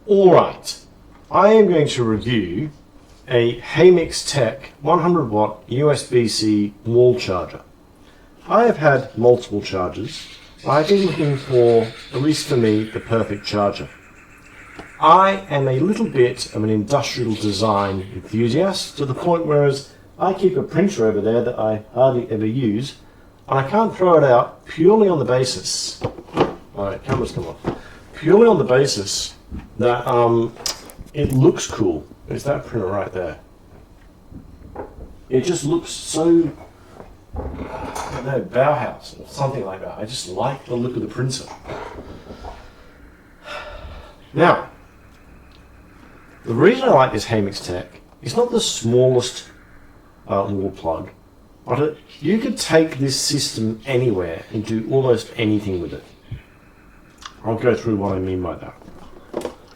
Alright, I am going to review a HEYMIX Tech 100 watt USBC wall charger. I have had multiple chargers. I've been looking for, at least for me, the perfect charger. I am a little bit of an industrial design enthusiast, to the point whereas I keep a printer over there that I hardly ever use, and I can't throw it out purely on the basis, alright, cameras come off, purely on the basis that it looks cool. It's that printer right there. It just looks so, I don't know, Bauhaus or something like that. I just like the look of the printer. Now, the reason I like this HEYMIX Tech is not the smallest wall plug, but you could take this system anywhere and do almost anything with it. I'll go through what I mean by that.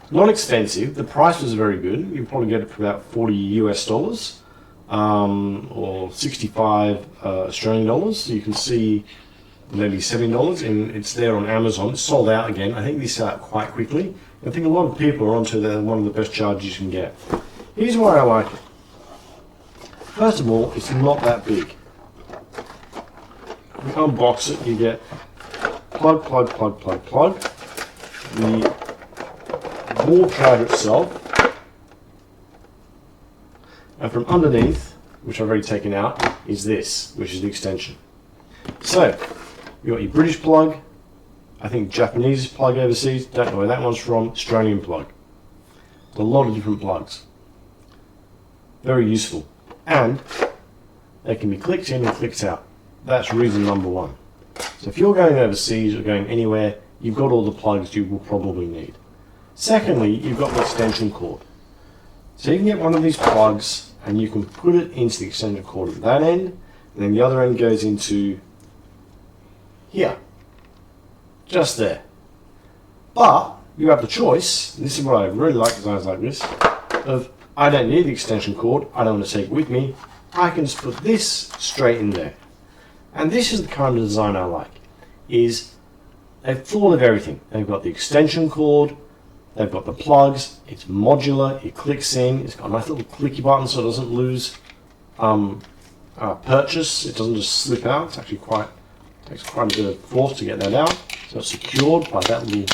Not expensive. The price was very good. You probably get it for about $40 US, or 65 Australian dollars. So you can see maybe $70, and it's there on Amazon. It's sold out again. I think this out quite quickly. I think a lot of people are onto one of the best chargers you can get. Here's why I like it. First of all, it's not that big. You unbox it, you get plug, plug, plug, plug, plug. The wall charger itself, and from underneath, which I've already taken out, is this, which is the extension. So, you've got your British plug, I think Japanese plug overseas, don't know where that one's from, Australian plug. A lot of different plugs. Very useful. And they can be clicked in and clicked out. That's reason number one. So if you're going overseas or going anywhere, you've got all the plugs you will probably need. Secondly, you've got the extension cord. So you can get one of these plugs and you can put it into the extension cord at that end, and then the other end goes into here. Just there. But you have the choice, and this is what I really like designs like this, of I don't need the extension cord, I don't want to take it with me, I can just put this straight in there. And this is the kind of design I like, is they've thought of everything. They've got the extension cord, they've got the plugs, it's modular, it clicks in, it's got a nice little clicky button so it doesn't lose purchase, it doesn't just slip out. It's actually takes quite a bit of force to get that out. So it's secured by that little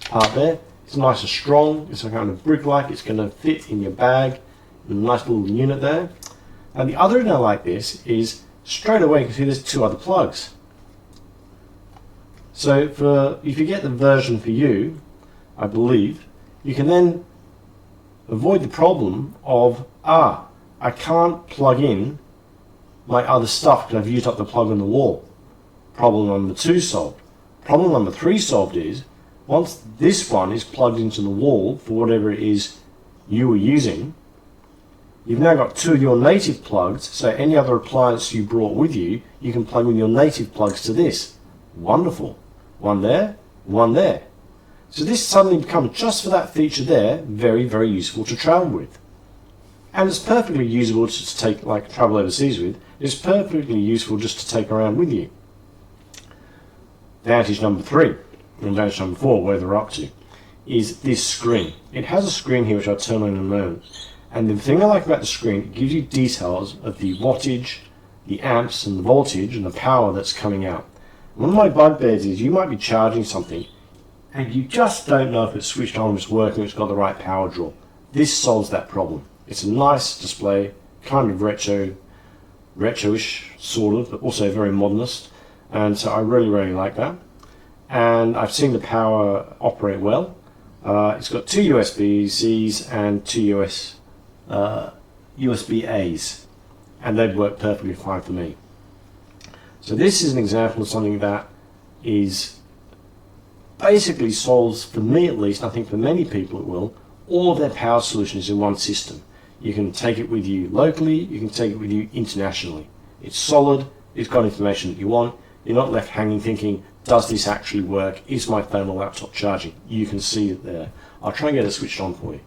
part there. It's nice and strong, it's a kind of brick-like, it's going to fit in your bag, a nice little unit there. And the other thing I like this is, straight away you can see there's two other plugs. So if you get the version for you, I believe, you can then avoid the problem of, I can't plug in my other stuff because I've used up the plug on the wall. Problem number 2 solved. Problem number 3 solved is, once this one is plugged into the wall for whatever it is you were using, you've now got 2 of your native plugs, so any other appliance you brought with you, you can plug in your native plugs to this. Wonderful. One there, one there. So this suddenly becomes, just for that feature there, very, very useful to travel with. And it's perfectly usable to take, like travel overseas with. It's perfectly useful just to take around with you. Advantage number 3, and advantage number 4, where they're up to, is this screen. It has a screen here which I'll turn on in a moment. And the thing I like about the screen, it gives you details of the wattage, the amps and the voltage and the power that's coming out. One of my bugbears is you might be charging something and you just don't know if it's switched on, it's working, it's got the right power draw. This solves that problem. It's a nice display, kind of retro-ish sort of, but also very modernist. And so I really, really like that. And I've seen the power operate well. It's got 2 USBCs and 2 USB-As, and they'd work perfectly fine for me. So this is an example of something that is basically solves, for me at least, I think for many people it will, all of their power solutions in one system. You can take it with you locally, you can take it with you internationally. It's solid, it's got information that you want, you're not left hanging thinking, does this actually work? Is my phone or laptop charging? You can see it there. I'll try and get it switched on for you.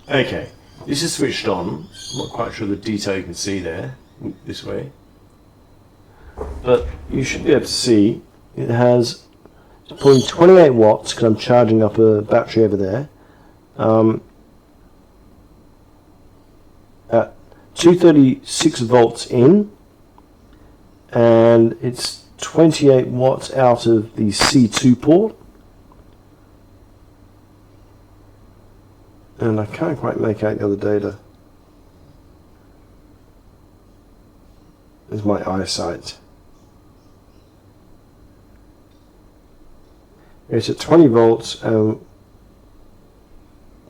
Okay, this is switched on. I'm not quite sure the detail you can see there, this way. But you should be able to see it has pulling 28 watts because I'm charging up a battery over there at 236 volts in, and it's 28 watts out of the C2 port, and I can't quite make out the other data. There's my eyesight. It's at 20 volts and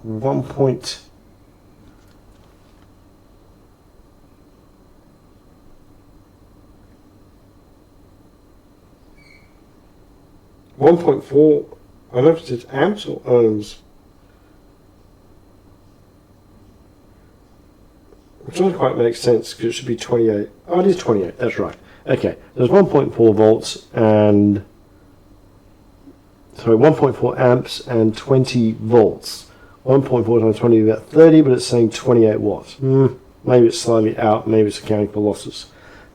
1.4 I don't know if it's amps or ohms, which doesn't quite make sense because it should be 28. Oh, it is 28, that's right. Okay, there's 1.4 volts and 1.4 amps and 20 volts. 1.4 times 20 is about 30, but it's saying 28 watts. Maybe it's slightly out, maybe it's accounting for losses.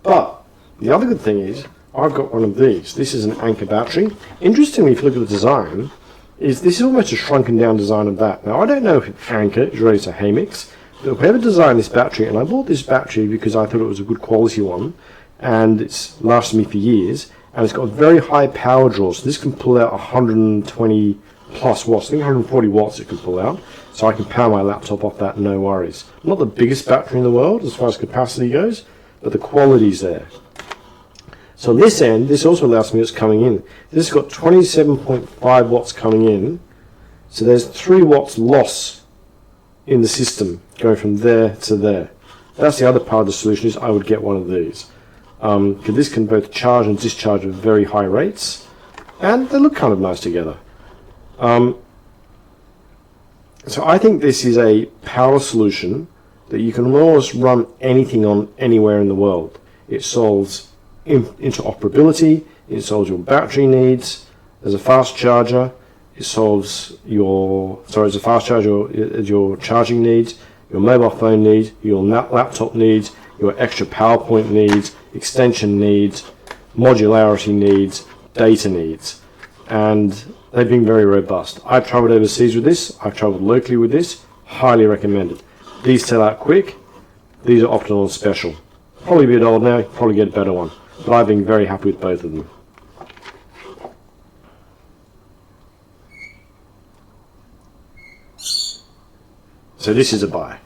But the other good thing is, I've got one of these. This is an Anker battery. Interestingly, if you look at the design, this is almost a shrunken down design of that. Now, I don't know if Anker is related to HEYMIX, but whoever designed this battery, and I bought this battery because I thought it was a good quality one, and it's lasted me for years, and it's got very high power draw, so this can pull out 120 plus watts. I think 140 watts it can pull out, so I can power my laptop off that, no worries. Not the biggest battery in the world as far as capacity goes, but the quality's there. So this end, this also allows me what's coming in. This has got 27.5 watts coming in, so there's 3 watts loss in the system going from there to there. That's the other part of the solution, is I would get one of these. Because this can both charge and discharge at very high rates, and they look kind of nice together. So I think this is a power solution that you can almost run anything on anywhere in the world. It solves interoperability, it solves your battery needs, there's a fast charger, it solves your charging needs, your mobile phone needs, your laptop needs, your extra PowerPoint needs, extension needs, modularity needs, data needs, and they've been very robust. I've traveled overseas with this, I've traveled locally with this, highly recommended. These sell out quick, these are optional and special. Probably a bit old now, probably get a better one, but I've been very happy with both of them. So this is a buy.